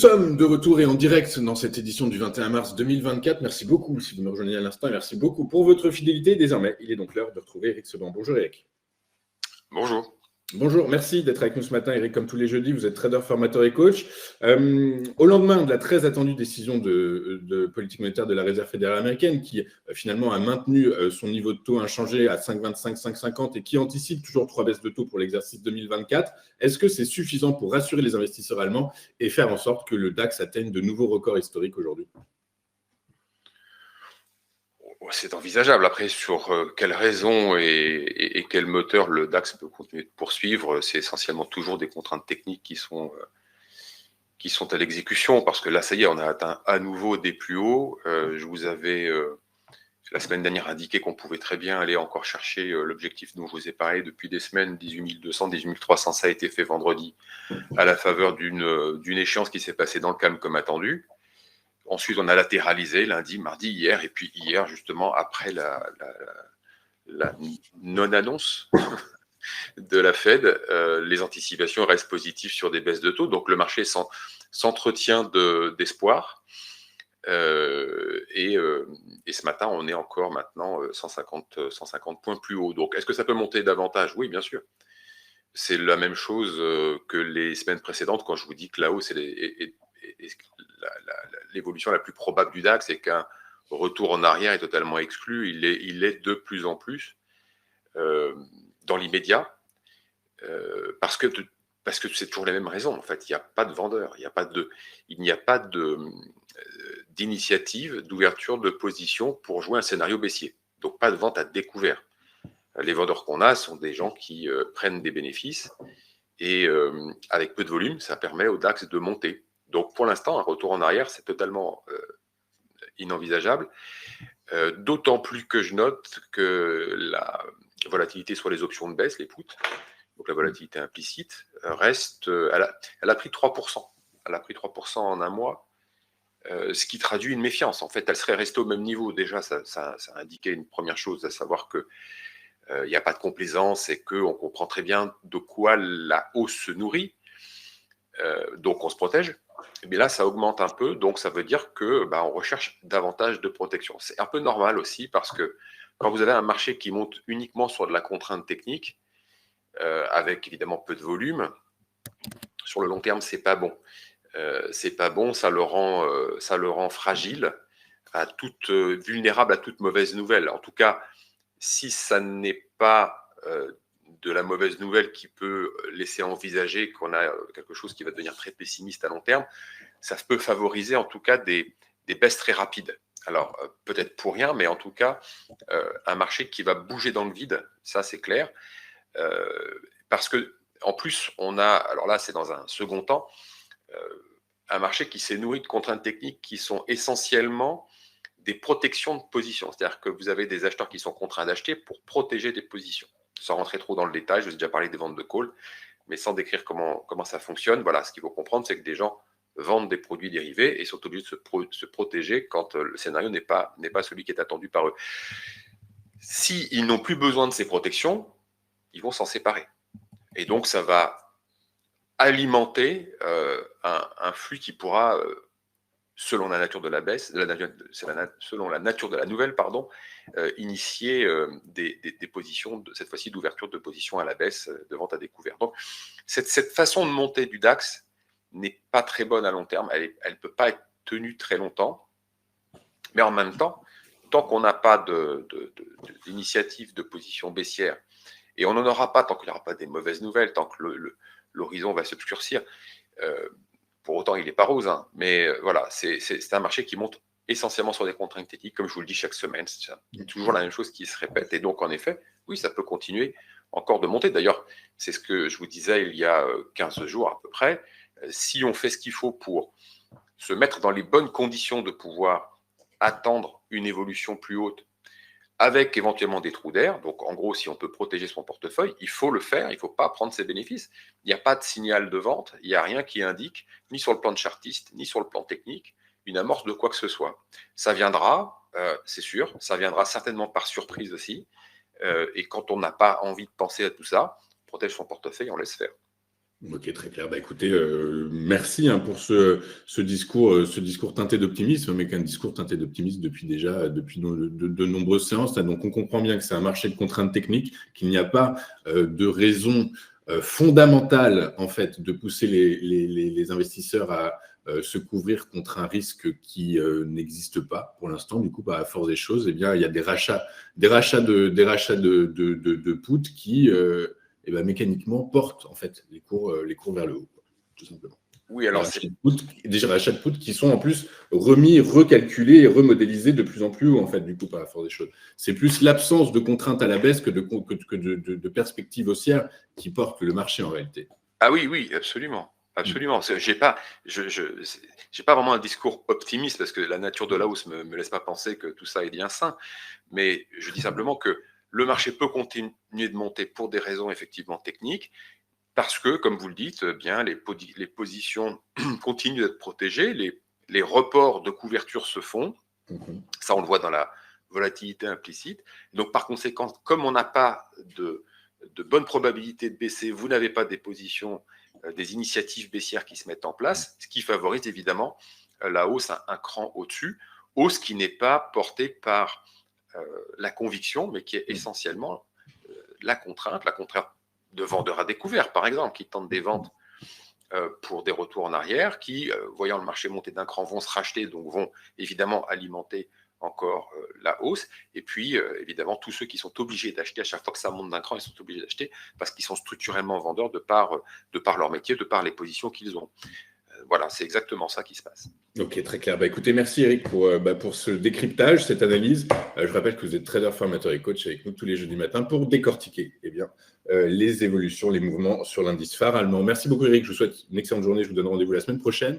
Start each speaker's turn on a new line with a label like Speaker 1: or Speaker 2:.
Speaker 1: sommes de retour et en direct dans cette édition du 21 mars 2024. Merci beaucoup si vous nous rejoignez à l'instant et merci beaucoup pour votre fidélité. Désormais, il est donc l'heure de retrouver Eric Seban. Bonjour Eric.
Speaker 2: Bonjour.
Speaker 1: Bonjour, merci d'être avec nous ce matin, Eric. Comme tous les jeudis, vous êtes trader, formateur et coach. Au lendemain de la très attendue décision de politique monétaire de la Réserve fédérale américaine, qui finalement a maintenu son niveau de taux inchangé à 5,25, 5,50 et qui anticipe toujours 3 baisses de taux pour l'exercice 2024, est-ce que c'est suffisant pour rassurer les investisseurs allemands et faire en sorte que le DAX atteigne de nouveaux records historiques aujourd'hui ?
Speaker 2: C'est envisageable. Après, sur quelles raisons et quel moteur le DAX peut continuer de poursuivre, c'est essentiellement toujours des contraintes techniques qui sont à l'exécution, parce que là, ça y est, on a atteint à nouveau des plus hauts. Je vous avais, la semaine dernière, indiqué qu'on pouvait très bien aller encore chercher l'objectif dont je vous ai parlé depuis des semaines, 18 200, 18 300. Ça a été fait vendredi à la faveur d'une échéance qui s'est passée dans le calme comme attendu. Ensuite, on a latéralisé lundi, mardi, hier, et puis hier, justement, après la non-annonce de la Fed, les anticipations restent positives sur des baisses de taux. Donc, le marché s'entretient d'espoir. Et ce matin, on est encore maintenant 150 points plus haut. Donc, est-ce que ça peut monter davantage ? Oui, bien sûr. C'est la même chose que les semaines précédentes, quand je vous dis que la hausse est l'évolution la plus probable du DAX, c'est qu'un retour en arrière est totalement exclu. Il est de plus en plus dans l'immédiat, parce que c'est toujours les mêmes raisons. En fait, il n'y a pas de vendeur, il n'y a pas d'initiative d'ouverture de position pour jouer un scénario baissier. Donc, pas de vente à découvert. Les vendeurs qu'on a sont des gens qui prennent des bénéfices et avec peu de volume, ça permet au DAX de monter. Donc, pour l'instant, un retour en arrière, c'est totalement inenvisageable. D'autant plus que je note que la volatilité sur les options de baisse, les puts, donc la volatilité implicite, reste. Elle a pris 3%. Elle a pris 3% en un mois, ce qui traduit une méfiance. En fait, elle serait restée au même niveau. Déjà, ça indiquait une première chose, à savoir que il n'y a pas de complaisance et qu'on comprend très bien de quoi la hausse se nourrit. Donc, on se protège. Mais là, ça augmente un peu, donc ça veut dire que on recherche davantage de protection. C'est un peu normal aussi, parce que quand vous avez un marché qui monte uniquement sur de la contrainte technique, avec évidemment peu de volume, sur le long terme, c'est pas bon. C'est pas bon, ça le rend fragile, vulnérable à toute mauvaise nouvelle. En tout cas, si ça n'est pas de la mauvaise nouvelle qui peut laisser envisager qu'on a quelque chose qui va devenir très pessimiste à long terme, ça peut favoriser en tout cas des baisses très rapides. Alors, peut-être pour rien, mais en tout cas, un marché qui va bouger dans le vide, ça c'est clair, parce que en plus, on a, alors là c'est dans un second temps, un marché qui s'est nourri de contraintes techniques qui sont essentiellement des protections de position. C'est-à-dire que vous avez des acheteurs qui sont contraints d'acheter pour protéger des positions. Sans rentrer trop dans le détail, je vous ai déjà parlé des ventes de call, mais sans décrire comment ça fonctionne. Voilà, ce qu'il faut comprendre, c'est que des gens vendent des produits dérivés et sont obligés de se protéger quand le scénario n'est pas celui qui est attendu par eux. S'ils n'ont plus besoin de ces protections, ils vont s'en séparer. Et donc, ça va alimenter un flux qui pourra, selon la nature de la baisse, selon la nature de la nouvelle, initier des positions, cette fois-ci d'ouverture de position à la baisse, de vente à découvert. Donc, cette façon de monter du DAX n'est pas très bonne à long terme, elle ne peut pas être tenue très longtemps, mais en même temps, tant qu'on n'a pas d'initiative de position baissière, et on n'en aura pas tant qu'il n'y aura pas des mauvaises nouvelles, tant que l'horizon va s'obscurcir, pour autant il n'est pas rose, hein, mais voilà, c'est un marché qui monte essentiellement sur des contraintes techniques, comme je vous le dis chaque semaine, c'est toujours la même chose qui se répète, et donc en effet, oui, ça peut continuer encore de monter. D'ailleurs, c'est ce que je vous disais il y a 15 jours à peu près, si on fait ce qu'il faut pour se mettre dans les bonnes conditions de pouvoir attendre une évolution plus haute, avec éventuellement des trous d'air. Donc, en gros, si on peut protéger son portefeuille, il faut le faire, il ne faut pas prendre ses bénéfices. Il n'y a pas de signal de vente, il n'y a rien qui indique, ni sur le plan de chartiste, ni sur le plan technique, une amorce de quoi que ce soit. Ça viendra, c'est sûr, ça viendra certainement par surprise aussi. Et quand on n'a pas envie de penser à tout ça, on protège son portefeuille, on laisse faire.
Speaker 1: Ok, très clair. Bah, écoutez, merci pour ce discours teinté d'optimisme, mais qu'un discours teinté d'optimisme depuis de nombreuses séances. Là. Donc, on comprend bien que c'est un marché de contraintes techniques, qu'il n'y a pas de raison fondamentale, en fait, de pousser les investisseurs à se couvrir contre un risque qui n'existe pas pour l'instant. Du coup, à force des choses, eh bien, il y a des rachats de put qui et ben, mécaniquement porte en fait les cours vers le haut, quoi, tout simplement.
Speaker 2: Oui, alors c'est
Speaker 1: Des rachats de put qui sont en plus remis, recalculés et remodélisés de plus en plus haut, en fait, du coup, par la force des choses. C'est plus l'absence de contraintes à la baisse que de perspectives haussières qui portent le marché en réalité.
Speaker 2: ah oui, oui, absolument. Absolument. J'ai pas vraiment un discours optimiste parce que la nature de la hausse me laisse pas penser que tout ça est bien sain. Mais je dis simplement que le marché peut continuer de monter pour des raisons effectivement techniques parce que, comme vous le dites, bien les positions continuent d'être protégées, les reports de couverture se font. Ça, on le voit dans la volatilité implicite. Donc, par conséquent, comme on n'a pas de bonnes probabilités de baisser, vous n'avez pas des positions, des initiatives baissières qui se mettent en place, ce qui favorise évidemment la hausse un cran au-dessus, hausse qui n'est pas portée par la conviction, mais qui est essentiellement la contrainte de vendeurs à découvert, par exemple, qui tentent des ventes pour des retours en arrière, qui, voyant le marché monter d'un cran, vont se racheter, donc vont évidemment alimenter encore la hausse. Et puis, évidemment, tous ceux qui sont obligés d'acheter, à chaque fois que ça monte d'un cran, ils sont obligés d'acheter parce qu'ils sont structurellement vendeurs de par leur métier, de par les positions qu'ils ont. Voilà, c'est exactement ça qui se passe.
Speaker 1: Ok, très clair. Écoutez, merci Eric pour ce décryptage, cette analyse. Je rappelle que vous êtes trader, formateur et coach avec nous tous les jeudis matins pour décortiquer les évolutions, les mouvements sur l'indice phare allemand. Merci beaucoup Eric, je vous souhaite une excellente journée. Je vous donne rendez-vous la semaine prochaine.